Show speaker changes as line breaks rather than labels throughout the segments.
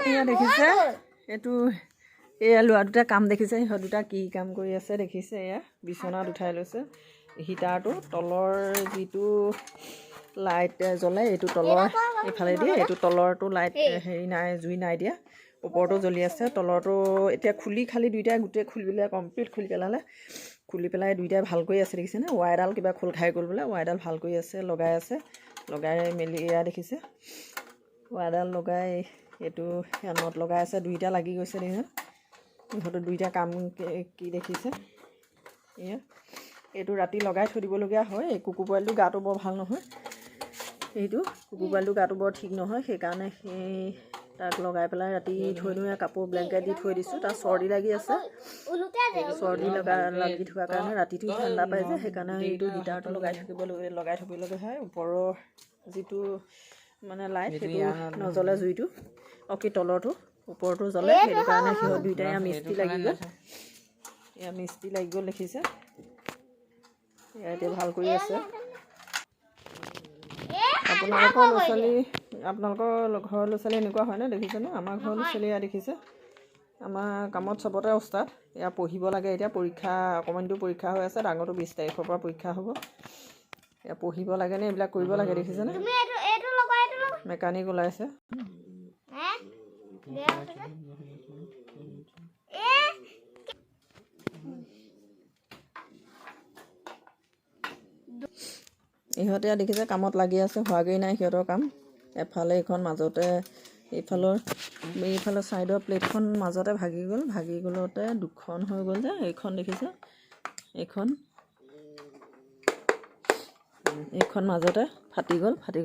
এয়া দেখিছে এইটো এয়া ল'ৰা দুটা কাম দেখিছে সিহঁত দুটা কি কাম কৰি আছে দেখিছে এয়া বিচনাত উঠাই লৈছে হিটাৰটো তলৰ যিটো লাইট জ্বলে এইটো তলৰ এইফালে দিয়ে এইটো তলৰটো লাইট হেৰি নাই জুই নাই দিয়া ওপৰটো জ্বলি আছে তলৰটো এতিয়া খুলি খালি দুইটাই গোটেই খুলি পেলাই কমপ্লিট খুলি পেলালে খুলি পেলাই দুইটাই ভাল কৰি আছে দেখিছেনে ৱাইৰডাল কিবা খোল খাই গ'ল বোলে ৱাইৰডাল ভাল কৰি আছে লগাই মেলি এয়া দেখিছে ৱাইৰডাল লগাই এইটো নট লগাই আছে দুইটা লাগি গৈছে দেখিছে ইহঁতৰ দুইটা কাম কি দেখিছে এয়া এইটো ৰাতি লগাই থৈ দিবলগীয়া হয় এই কুকুৰ পোৱালিটো গাটো বৰ ভাল নহয় এইটো কুকুৰ পোৱালিটো গাটো বৰ ঠিক নহয় সেইকাৰণে সেই তাক লগাই পেলাই ৰাতি থৈ দিওঁ কাপোৰ ব্লেংকেট দি থৈ দিছোঁ তাৰ চৰ্দি লাগি আছে চৰ্দি লাগি থকাৰ কাৰণে ৰাতিটো ঠাণ্ডা পাই যে সেইকাৰণে এইটো হিটাৰটো লগাই থ'বলগীয়া হয় ওপৰৰ যিটো মানে লাইট সেইটো নজ্বলে জুইটো কি তলৰটো ওপৰটো জ্বলে সেইটো কাৰণে সিহঁত দুইটাই মিস্ত্ৰী লাগি গ'ল দেখিছে এয়া এতিয়া ভাল কৰি আছে আপোনালোকৰ ল'ৰা ছোৱালী আপোনালোকৰ ঘৰৰ ল'ৰা ছোৱালী এনেকুৱা হয়নে দেখিছেনে আমাৰ ঘৰৰ ল'ৰা ছোৱালী এয়া দেখিছে আমাৰ কামত চবতে ওস্তাদ এয়া পঢ়িব লাগে এতিয়া পৰীক্ষা অকণমানিটো পৰীক্ষা হৈ আছে ডাঙৰটো 20 তাৰিখৰ পৰা পৰীক্ষা হ'ব এয়া পঢ়িব লাগেনে এইবিলাক কৰিব লাগে দেখিছেনে মেকানিক ওলাইছে ইহঁতে দেখিছে কামত লাগি আছে হোৱাগৈ নাই সিহঁতৰ কাম এফালে এইখন মাজতে এইফালৰ ছাইডৰ প্লেটখন মাজতে ভাগি গ'লতে দুখন হৈ গ'ল যে এইখন দেখিছে এইখন মাজতে ফাটি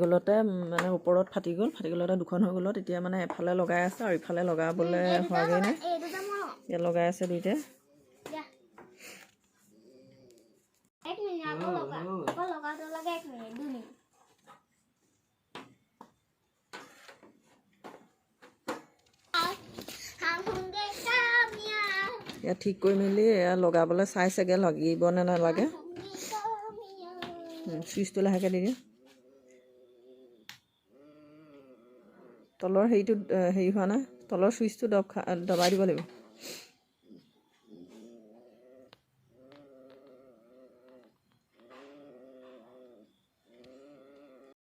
গ'লতে মানে ওপৰত ফাটি গ'লতে দুখন হৈ গ'লত এতিয়া মানে এফালে লগাই আছে আৰু ইফালে লগাবলৈ হোৱাগৈ নাই ইয়াত লগাই আছে দুইটাই ইয়াত ঠিক কৰি মেলি এয়া লগাবলৈ চাইছেগৈ লাগিব নে নালাগে চুইচটো লাহেকৈ দি দিয়ে তলৰ হেৰিটো হেৰি হোৱা নাই তলৰ চুইচটো দবাই দিব লাগিব